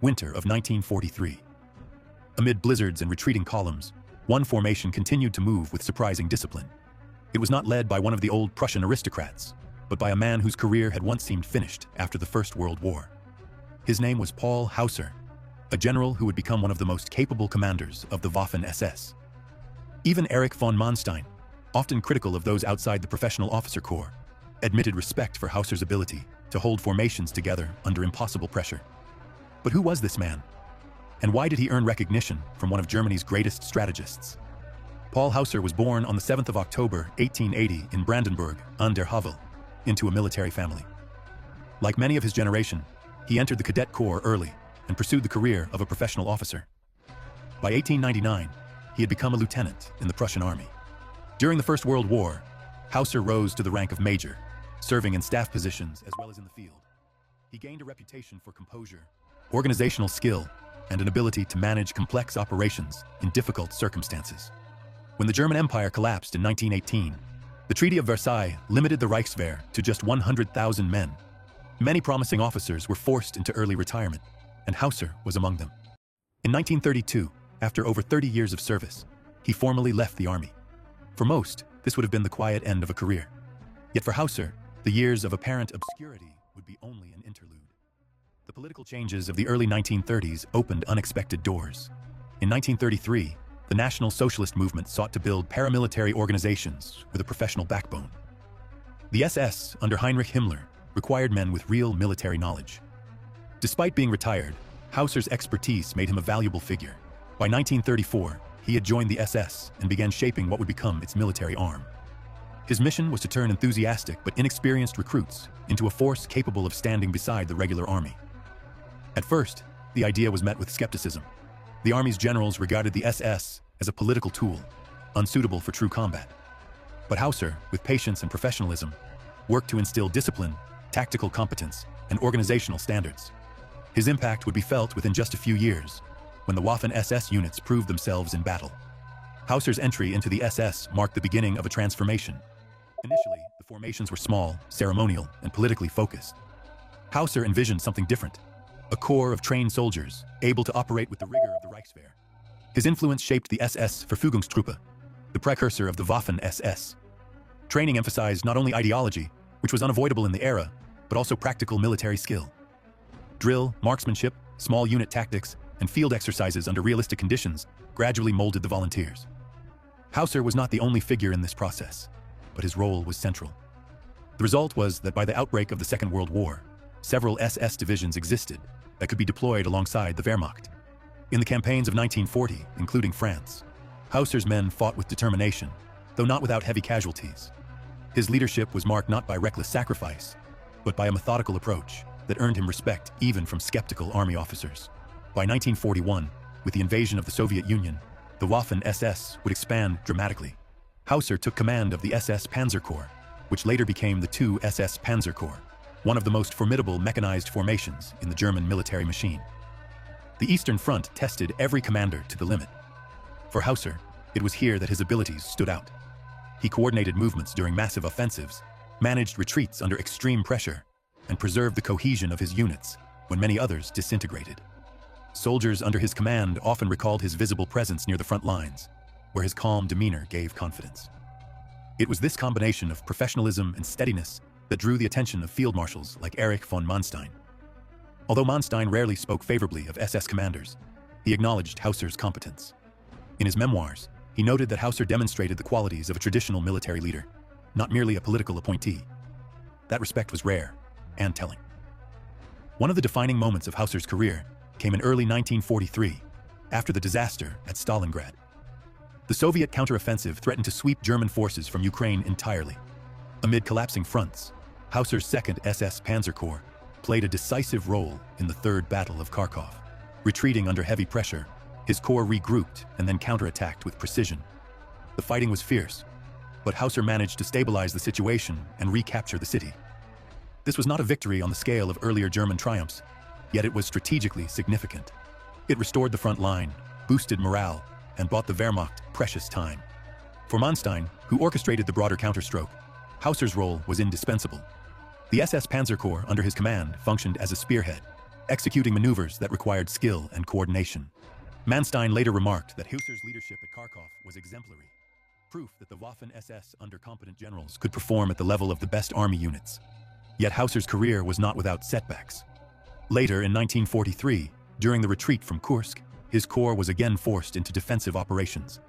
winter of 1943. Amid blizzards and retreating columns, one formation continued to move with surprising discipline. It was not led by one of the old Prussian aristocrats, but by a man whose career had once seemed finished after the First World War. His name was Paul Hausser, a general who would become one of the most capable commanders of the Waffen-SS. Even Erich von Manstein, often critical of those outside the professional officer corps, admitted respect for Hausser's ability to hold formations together under impossible pressure. But who was this man? And why did he earn recognition from one of Germany's greatest strategists? Paul Hausser was born on the 7th of October, 1880 in Brandenburg an der Havel, into a military family. Like many of his generation, he entered the cadet corps early and pursued the career of a professional officer. By 1899, he had become a lieutenant in the Prussian Army. During the First World War, Hausser rose to the rank of major, serving in staff positions as well as in the field. He gained a reputation for composure, organizational skill, and an ability to manage complex operations in difficult circumstances. When the German Empire collapsed in 1918, the Treaty of Versailles limited the Reichswehr to just 100,000 men. Many promising officers were forced into early retirement, and Hausser was among them. In 1932, after over 30 years of service, he formally left the army. For most, this would have been the quiet end of a career. Yet for Hausser, the years of apparent obscurity would be only an interlude. The political changes of the early 1930s opened unexpected doors. In 1933, the National Socialist movement sought to build paramilitary organizations with a professional backbone. The SS, under Heinrich Himmler, required men with real military knowledge. Despite being retired, Hausser's expertise made him a valuable figure. By 1934, he had joined the SS and began shaping what would become its military arm. His mission was to turn enthusiastic but inexperienced recruits into a force capable of standing beside the regular army. At first, the idea was met with skepticism. The army's generals regarded the SS as a political tool, unsuitable for true combat. But Hausser, with patience and professionalism, worked to instill discipline, tactical competence, and organizational standards. His impact would be felt within just a few years, when the Waffen-SS units proved themselves in battle. Hausser's entry into the SS marked the beginning of a transformation. Initially, the formations were small, ceremonial, and politically focused. Hausser envisioned something different. A corps of trained soldiers, able to operate with the rigor of the Reichswehr. His influence shaped the SS-Verfügungstruppe, the precursor of the Waffen-SS. Training emphasized not only ideology, which was unavoidable in the era, but also practical military skill. Drill, marksmanship, small unit tactics, and field exercises under realistic conditions gradually molded the volunteers. Hausser was not the only figure in this process, but his role was central. The result was that by the outbreak of the Second World War, several SS divisions existed that could be deployed alongside the Wehrmacht. In the campaigns of 1940, including France, Hausser's men fought with determination, though not without heavy casualties. His leadership was marked not by reckless sacrifice, but by a methodical approach that earned him respect even from skeptical army officers. By 1941, with the invasion of the Soviet Union, the Waffen-SS would expand dramatically. Hausser took command of the SS Panzer Corps, which later became the II SS Panzer Corps, one of the most formidable mechanized formations in the German military machine. The Eastern Front tested every commander to the limit. For Hausser, it was here that his abilities stood out. He coordinated movements during massive offensives, managed retreats under extreme pressure, and preserved the cohesion of his units when many others disintegrated. Soldiers under his command often recalled his visible presence near the front lines, where his calm demeanor gave confidence. It was this combination of professionalism and steadiness that drew the attention of field marshals like Erich von Manstein. Although Manstein rarely spoke favorably of SS commanders, he acknowledged Hausser's competence. In his memoirs, he noted that Hausser demonstrated the qualities of a traditional military leader, not merely a political appointee. That respect was rare and telling. One of the defining moments of Hausser's career came in early 1943, after the disaster at Stalingrad. The Soviet counteroffensive threatened to sweep German forces from Ukraine entirely. Amid collapsing fronts, Hausser's 2nd SS Panzer Corps played a decisive role in the Third Battle of Kharkov. Retreating under heavy pressure, his corps regrouped and then counterattacked with precision. The fighting was fierce, but Hausser managed to stabilize the situation and recapture the city. This was not a victory on the scale of earlier German triumphs, yet it was strategically significant. It restored the front line, boosted morale, and bought the Wehrmacht precious time. For Manstein, who orchestrated the broader counterstroke, Hausser's role was indispensable. The SS Panzer Corps under his command functioned as a spearhead, executing maneuvers that required skill and coordination. Manstein later remarked that Hausser's leadership at Kharkov was exemplary, proof that the Waffen-SS under competent generals could perform at the level of the best army units. Yet Hausser's career was not without setbacks. Later, in 1943, during the retreat from Kursk, his corps was again forced into defensive operations.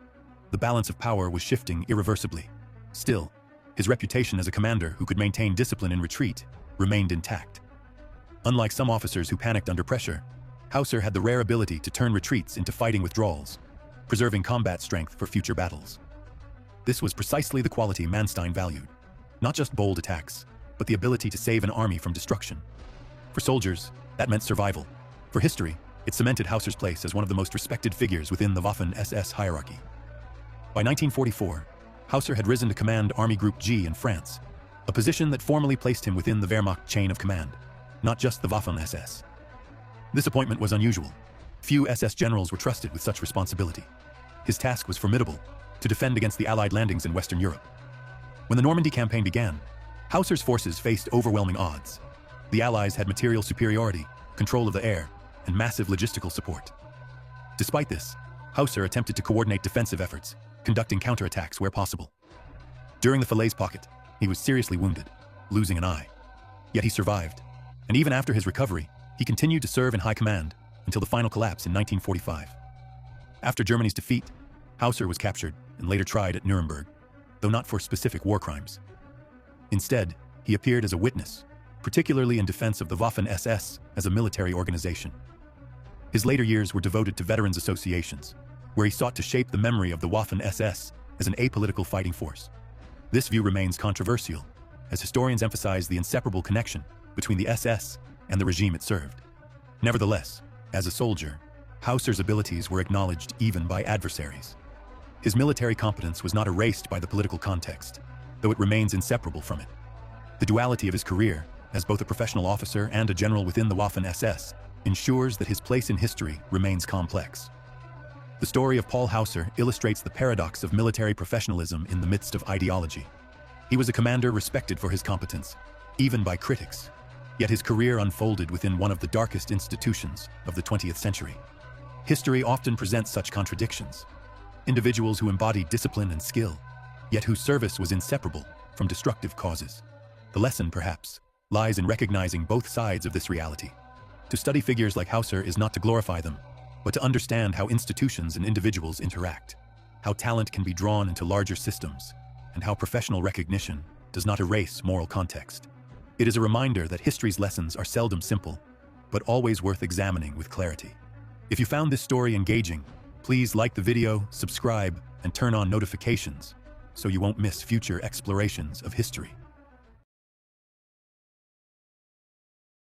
The balance of power was shifting irreversibly. Still, his reputation as a commander who could maintain discipline in retreat remained intact. Unlike some officers who panicked under pressure, Hausser had the rare ability to turn retreats into fighting withdrawals, preserving combat strength for future battles. This was precisely the quality Manstein valued. Not just bold attacks, but the ability to save an army from destruction. For soldiers, that meant survival. For history, it cemented Hausser's place as one of the most respected figures within the Waffen-SS hierarchy. By 1944, Hausser had risen to command Army Group G in France, a position that formally placed him within the Wehrmacht chain of command, not just the Waffen-SS. This appointment was unusual. Few SS generals were trusted with such responsibility. His task was formidable, to defend against the Allied landings in Western Europe. When the Normandy campaign began, Hausser's forces faced overwhelming odds. The Allies had material superiority, control of the air, and massive logistical support. Despite this, Hausser attempted to coordinate defensive efforts, conducting counterattacks where possible. During the Falaise Pocket, he was seriously wounded, losing an eye. Yet he survived, and even after his recovery, he continued to serve in high command until the final collapse in 1945. After Germany's defeat, Hausser was captured and later tried at Nuremberg, though not for specific war crimes. Instead, he appeared as a witness, particularly in defense of the Waffen-SS as a military organization. His later years were devoted to veterans associations, where he sought to shape the memory of the Waffen-SS as an apolitical fighting force. This view remains controversial, as historians emphasize the inseparable connection between the SS and the regime it served. Nevertheless, as a soldier, Hausser's abilities were acknowledged even by adversaries. His military competence was not erased by the political context, though it remains inseparable from it. The duality of his career, as both a professional officer and a general within the Waffen-SS, ensures that his place in history remains complex. The story of Paul Hausser illustrates the paradox of military professionalism in the midst of ideology. He was a commander respected for his competence, even by critics, yet his career unfolded within one of the darkest institutions of the 20th century. History often presents such contradictions. Individuals who embodied discipline and skill, yet whose service was inseparable from destructive causes. The lesson, perhaps, lies in recognizing both sides of this reality. To study figures like Hausser is not to glorify them, but to understand how institutions and individuals interact, how talent can be drawn into larger systems, and how professional recognition does not erase moral context. It is a reminder that history's lessons are seldom simple, but always worth examining with clarity. If you found this story engaging, please like the video, subscribe, and turn on notifications so you won't miss future explorations of history.